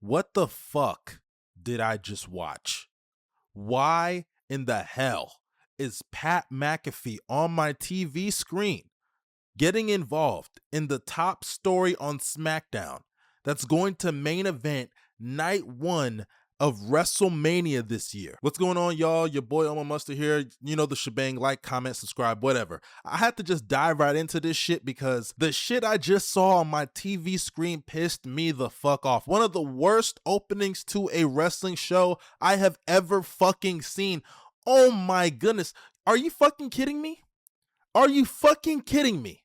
What the fuck did I just watch? Why in the hell is Pat McAfee on my TV screen getting involved in the top story on Smackdown that's going to main event night one of Wrestlemania this year? What's going on, y'all? Your boy Omar Mustard here. You know the shebang. Like, comment, subscribe, whatever. I had to just dive right into this shit because the shit I just saw on my TV screen pissed me the fuck off. One of the worst openings to a wrestling show I have ever fucking seen. Oh my goodness. Are you fucking kidding me? Are you fucking kidding me?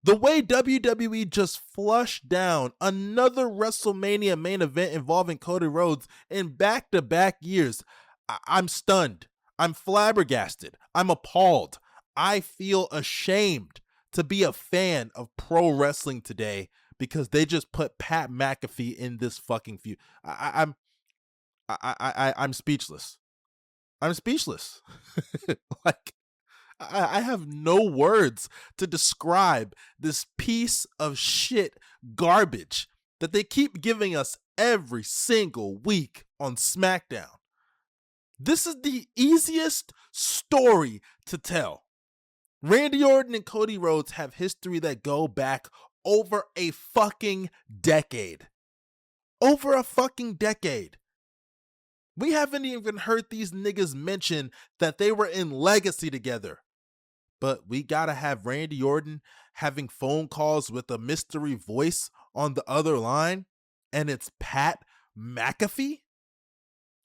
The way WWE just flushed down another WrestleMania main event involving Cody Rhodes in back-to-back years, I'm stunned. I'm flabbergasted. I'm appalled. I feel ashamed to be a fan of pro wrestling today because they just put Pat McAfee in this fucking feud. I'm speechless. I'm speechless. Like, I have no words to describe this piece of shit garbage that they keep giving us every single week on SmackDown. This is the easiest story to tell. Randy Orton and Cody Rhodes have history that go back over a fucking decade. Over a fucking decade. We haven't even heard these niggas mention that they were in Legacy together. But we gotta have Randy Orton having phone calls with a mystery voice on the other line, and it's Pat McAfee?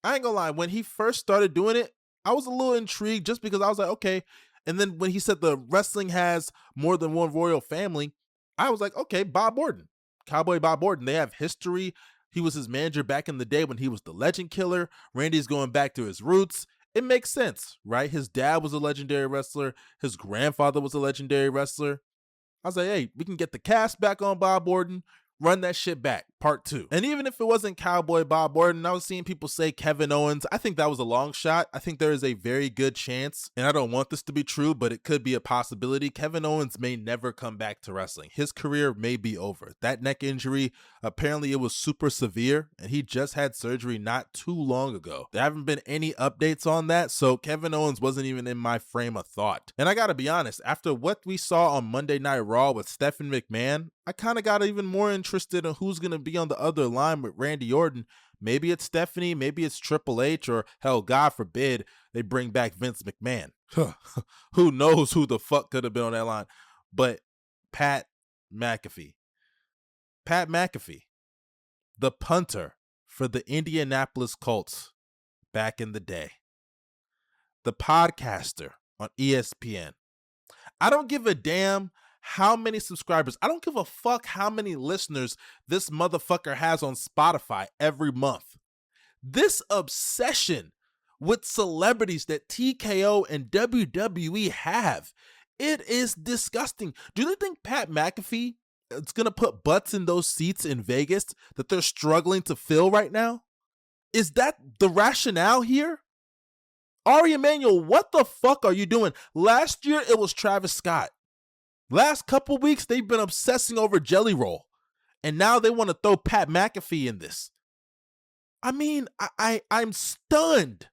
I ain't gonna lie, when he first started doing it, I was a little intrigued just because I was like, okay. And then when he said the wrestling has more than one royal family, I was like, okay, Bob Orton, Cowboy Bob Orton, they have history. He was his manager back in the day when he was the Legend Killer. Randy's going back to his roots. It makes sense, right? His dad was a legendary wrestler. His grandfather was a legendary wrestler. I was like, hey, we can get the cast back on Bob Orton, run that shit back, part 2. And even if it wasn't Cowboy Bob Orton, I was seeing people say Kevin Owens. I think that was a long shot. I think there is a very good chance, and I don't want this to be true, but it could be a possibility. Kevin Owens may never come back to wrestling. His career may be over. That neck injury, apparently it was super severe, and he just had surgery not too long ago. There haven't been any updates on that, so Kevin Owens wasn't even in my frame of thought. And I gotta be honest, after what we saw on Monday Night Raw with Stephanie McMahon, I kind of got even more interested in who's going to be on the other line with Randy Orton. Maybe it's Stephanie, maybe it's Triple H, or hell, God forbid, they bring back Vince McMahon. Who knows who the fuck could have been on that line? But Pat McAfee. Pat McAfee, the punter for the Indianapolis Colts back in the day. The podcaster on ESPN. I don't give a damn how many subscribers. I don't give a fuck how many listeners this motherfucker has on Spotify every month. This obsession with celebrities that TKO and WWE have, it is disgusting. Do they think Pat McAfee is going to put butts in those seats in Vegas that they're struggling to fill right now? Is that the rationale here? Ari Emanuel, what the fuck are you doing? Last year, it was Travis Scott. Last couple weeks, they've been obsessing over Jelly Roll. And now they want to throw Pat McAfee in this. I mean, I'm stunned,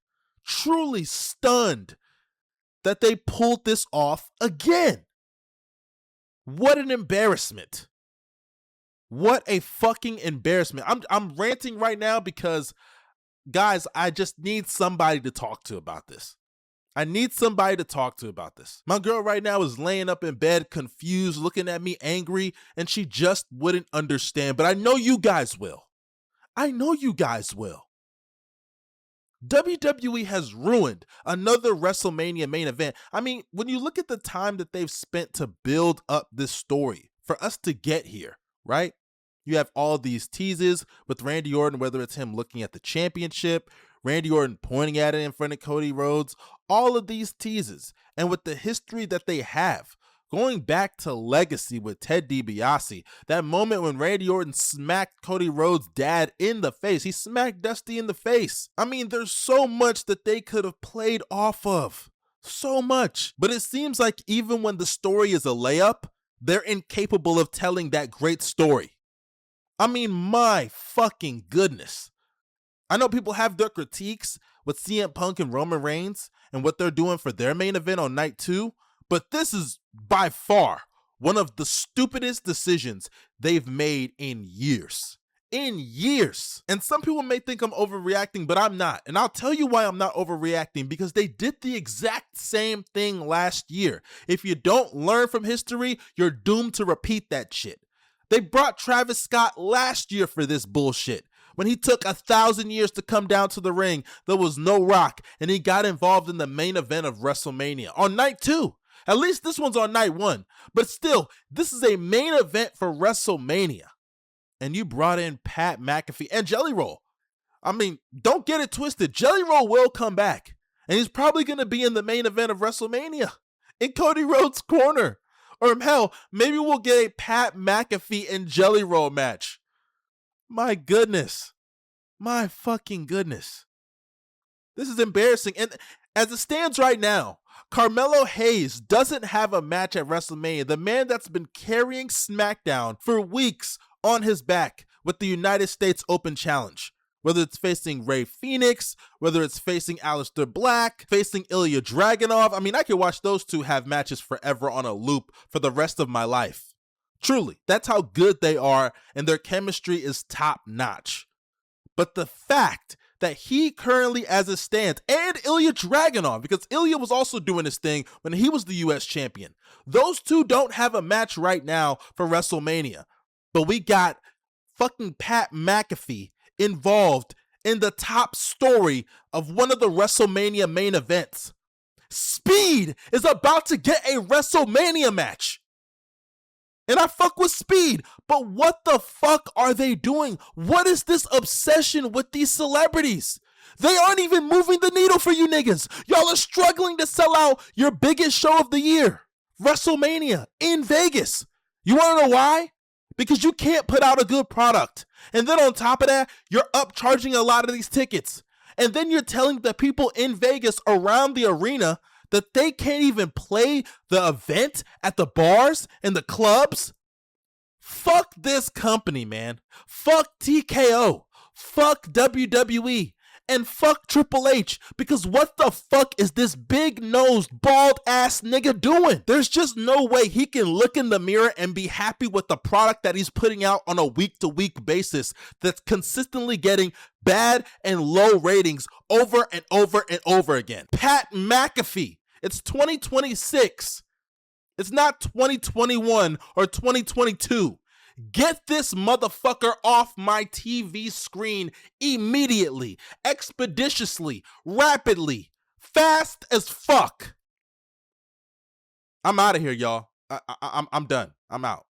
truly stunned that they pulled this off again. What an embarrassment. What a fucking embarrassment. I'm ranting right now because, guys, I just need somebody to talk to about this. I need somebody to talk to about this. My girl right now is laying up in bed, confused, looking at me angry, and she just wouldn't understand. But I know you guys will. I know you guys will. WWE has ruined another WrestleMania main event. I mean, when you look at the time that they've spent to build up this story for us to get here, right? You have all these teases with Randy Orton, whether it's him looking at the championship, Randy Orton pointing at it in front of Cody Rhodes, all of these teases. And with the history that they have, going back to Legacy with Ted DiBiase, that moment when Randy Orton smacked Cody Rhodes' dad in the face. He smacked Dusty in the face. I mean, there's so much that they could have played off of. So much. But it seems like even when the story is a layup, they're incapable of telling that great story. I mean, my fucking goodness. I know people have their critiques with CM Punk and Roman Reigns and what they're doing for their main event on night 2, but this is by far one of the stupidest decisions they've made in years. In years. And some people may think I'm overreacting, but I'm not. And I'll tell you why I'm not overreacting, because they did the exact same thing last year. If you don't learn from history, you're doomed to repeat that shit. They brought Travis Scott last year for this bullshit. When he took 1,000 years to come down to the ring, there was no Rock, and he got involved in the main event of WrestleMania on night 2. At least this one's on night 1. But still, this is a main event for WrestleMania. And you brought in Pat McAfee and Jelly Roll. I mean, don't get it twisted. Jelly Roll will come back. And he's probably going to be in the main event of WrestleMania in Cody Rhodes' corner. Or hell, maybe we'll get a Pat McAfee and Jelly Roll match. My goodness. My fucking goodness. This is embarrassing. And as it stands right now, Carmelo Hayes doesn't have a match at WrestleMania. The man that's been carrying Smackdown for weeks on his back with the United States Open Challenge. Whether it's facing Rey Fenix, whether it's facing Aleister Black, facing Ilya Dragunov. I mean, I could watch those two have matches forever on a loop for the rest of my life. Truly, that's how good they are, and their chemistry is top notch. But the fact that he currently, as it stands, and Ilya Dragunov, because Ilya was also doing his thing when he was the US champion, those two don't have a match right now for WrestleMania. But we got fucking Pat McAfee involved in the top story of one of the WrestleMania main events. Speed is about to get a WrestleMania match. And I fuck with Speed, but what the fuck are they doing? What is this obsession with these celebrities? They aren't even moving the needle for you niggas. Y'all are struggling to sell out your biggest show of the year, WrestleMania in Vegas. You wanna know why? Because you can't put out a good product. And then on top of that, you're upcharging a lot of these tickets. And then you're telling the people in Vegas around the arena that they can't even play the event at the bars and the clubs. Fuck this company, man. Fuck TKO. Fuck WWE. And fuck Triple H, because what the fuck is this big-nosed, bald-ass nigga doing? There's just no way he can look in the mirror and be happy with the product that he's putting out on a week-to-week basis that's consistently getting bad and low ratings over and over and over again. Pat McAfee, it's 2026. It's not 2021 or 2022. Get this motherfucker off my TV screen immediately, expeditiously, rapidly, fast as fuck. I'm out of here, y'all. I'm done. I'm out.